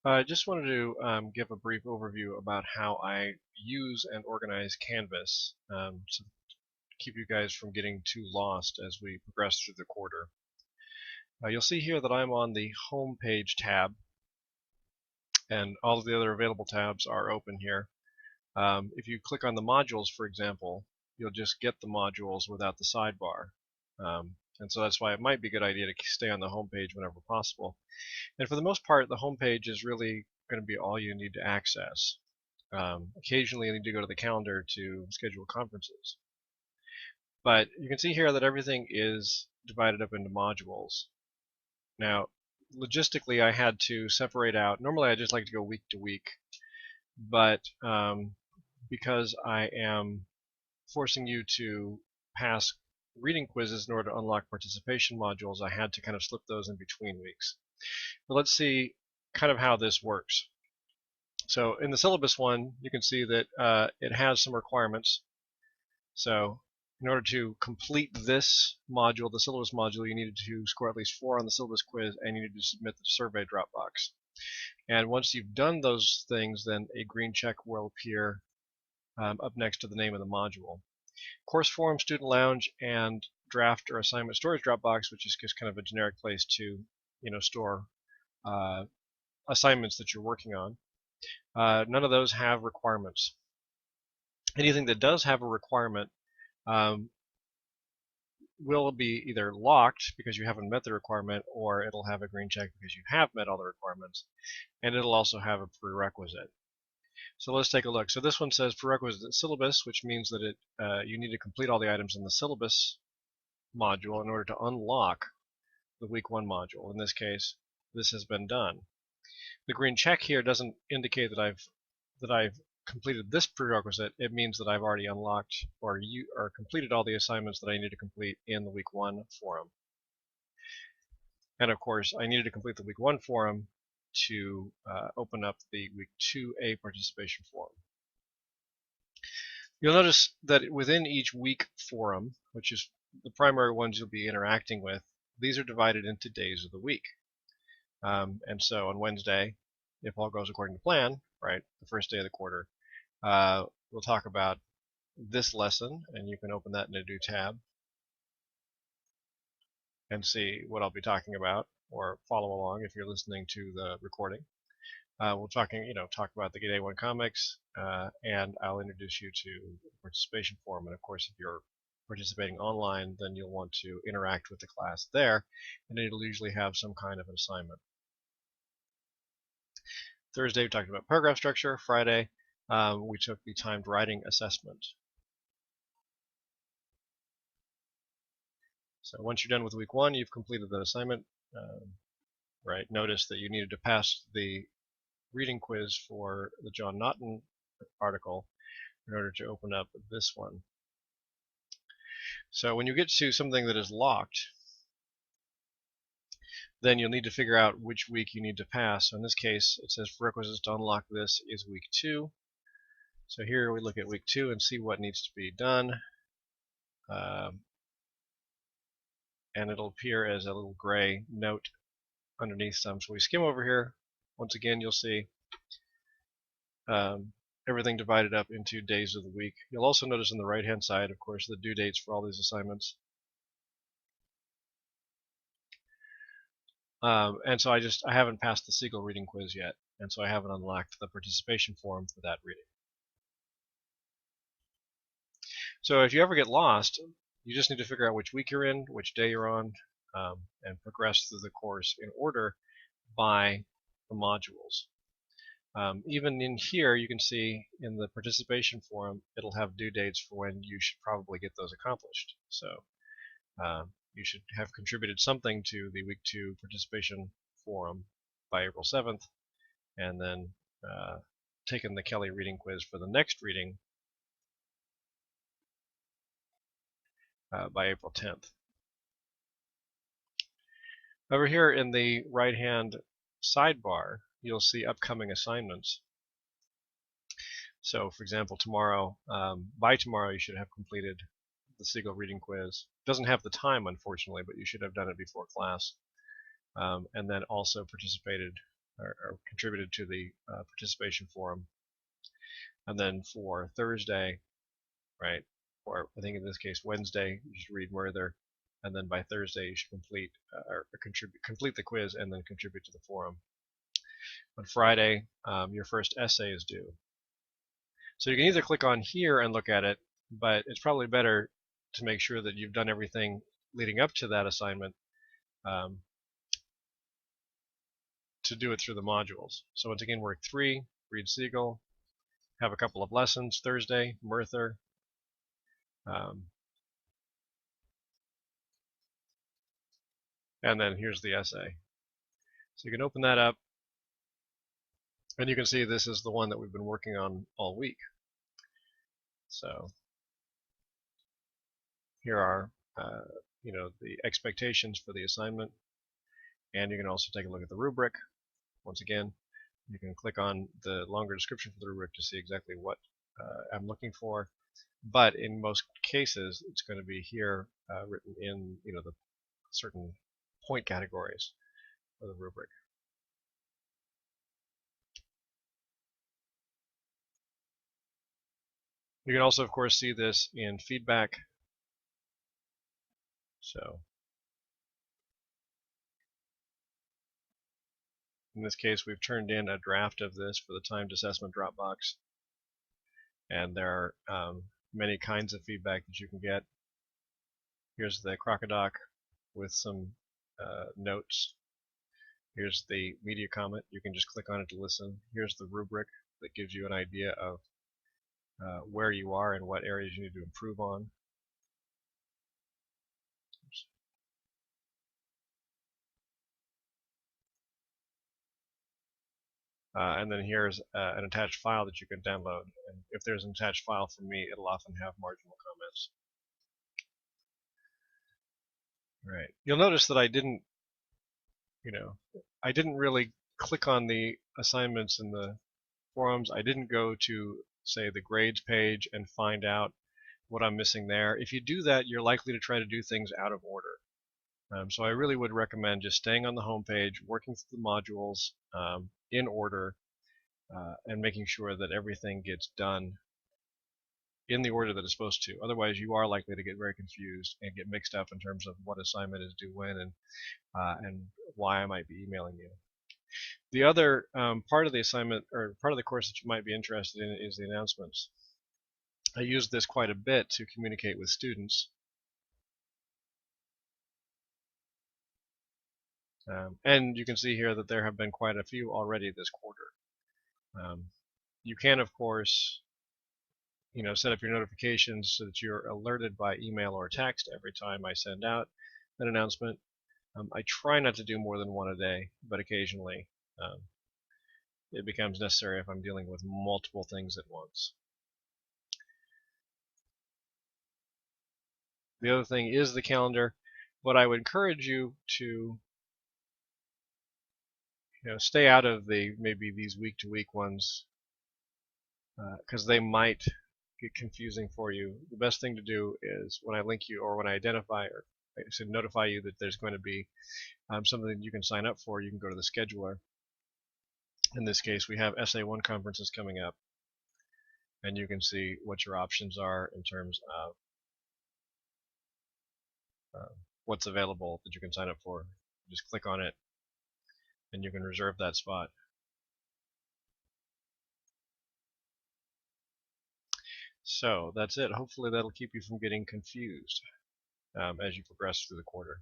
I just wanted to give a brief overview about how I use and organize Canvas to keep you guys from getting too lost as we progress through the quarter. You'll see here that I'm on the Home Page tab, and all of the other available tabs are open here. If you click on the modules, for example, you'll just get the modules without the sidebar. And so that's why it might be a good idea to stay on the home page whenever possible. And for the most part, the home page is really going to be all you need to access. Occasionally, you need to go to the calendar to schedule conferences. But you can see here that everything is divided up into modules. Now, logistically, I had to separate out. Normally, I just like to go week to week, but because I am forcing you to pass reading quizzes in order to unlock participation modules, I had to kind of slip those in between weeks. But let's see kind of how this works. So in the syllabus one, you can see that it has some requirements. So in order to complete this module, the syllabus module, you needed to score at least 4 on the syllabus quiz, and you needed to submit the survey Dropbox. And once you've done those things, then a green check will appear up next to the name of the module. Course forum, student lounge, and draft or assignment storage Dropbox, which is just kind of a generic place to store assignments that you're working on. None of those have requirements. Anything that does have a requirement will be either locked because you haven't met the requirement, or it'll have a green check because you have met all the requirements, and it'll also have a prerequisite. So let's take a look. So this one says prerequisite syllabus, which means that you need to complete all the items in the syllabus module in order to unlock the week 1 module. In this case, this has been done. The green check here doesn't indicate that I've completed this prerequisite. It means that I've already unlocked or completed all the assignments that I need to complete in the week 1 forum. And of course, I needed to complete the week 1 forum to open up the week 2A participation forum. You'll notice that within each week forum, which is the primary ones you'll be interacting with, these are divided into days of the week. And so on Wednesday, if all goes according to plan, right, the first day of the quarter, we'll talk about this lesson, and you can open that in a new tab and see what I'll be talking about, or follow along if you're listening to the recording. We'll talk about the Day 1 comics, and I'll introduce you to the participation forum. And of course, if you're participating online, then you'll want to interact with the class there, and it'll usually have some kind of an assignment. Thursday, we talked about paragraph structure. Friday, we took the timed writing assessment. So once you're done with week 1, you've completed that assignment. Right? Notice that you needed to pass the reading quiz for the John Naughton article in order to open up this one. So when you get to something that is locked, then you'll need to figure out which week you need to pass. So in this case, it says prerequisites to unlock this is week 2. So here we look at week 2 and see what needs to be done. And it'll appear as a little gray note underneath some. So we skim over here. Once again, you'll see everything divided up into days of the week. You'll also notice on the right-hand side, of course, the due dates for all these assignments. And so I haven't passed the Siegel reading quiz yet, and so I haven't unlocked the participation form for that reading. So if you ever get lost, you just need to figure out which week you're in, which day you're on, and progress through the course in order by the modules. Even in here, you can see in the participation form, it'll have due dates for when you should probably get those accomplished. So you should have contributed something to the week 2 participation forum by April 7th, and then taken the Kelly reading quiz for the next reading by April 10th. Over here in the right-hand sidebar, you'll see upcoming assignments. So, for example, tomorrow, by tomorrow, you should have completed the Siegel reading quiz. It doesn't have the time, unfortunately, but you should have done it before class. And then also participated or contributed to the participation forum. And then for Thursday, right, or I think in this case Wednesday, you should read Murther, and then by Thursday you should complete complete the quiz and then contribute to the forum. On Friday, your first essay is due. So you can either click on here and look at it, but it's probably better to make sure that you've done everything leading up to that assignment to do it through the modules. So once again, work 3, read Siegel, have a couple of lessons Thursday, Murther, and then here's the essay. So you can open that up, and you can see this is the one that we've been working on all week. So here are the expectations for the assignment, and you can also take a look at the rubric. Once again, you can click on the longer description for the rubric to see exactly what I'm looking for. But in most cases, it's going to be here written in the certain point categories of the rubric. You can also, of course, see this in feedback. So in this case, we've turned in a draft of this for the timed assessment Dropbox. And there are many kinds of feedback that you can get. Here's the Crocodoc with some notes. Here's the media comment. You can just click on it to listen. Here's the rubric that gives you an idea of where you are and what areas you need to improve on. And then here's an attached file that you can download. And if there's an attached file from me, it'll often have marginal comments. Right. You'll notice that I didn't really click on the assignments in the forums. I didn't go to, say, the grades page and find out what I'm missing there. If you do that, you're likely to try to do things out of order. So I really would recommend just staying on the home page, working through the modules in order, and making sure that everything gets done in the order that it's supposed to. Otherwise, you are likely to get very confused and get mixed up in terms of what assignment is due when and why I might be emailing you. The other part of the assignment, or part of the course that you might be interested in, is the announcements. I use this quite a bit to communicate with students. And you can see here that there have been quite a few already this quarter. You can, of course, set up your notifications so that you're alerted by email or text every time I send out an announcement. I try not to do more than one a day, but occasionally it becomes necessary if I'm dealing with multiple things at once. The other thing is the calendar, but I would encourage you to stay out of maybe these week-to-week ones because they might get confusing for you. The best thing to do is when I link you or when I identify or I should notify you that there's going to be something that you can sign up for, you can go to the scheduler. In this case, we have SA1 conferences coming up, and you can see what your options are in terms of what's available that you can sign up for. Just click on it, and you can reserve that spot. So that's it. Hopefully that'll keep you from getting confused as you progress through the quarter.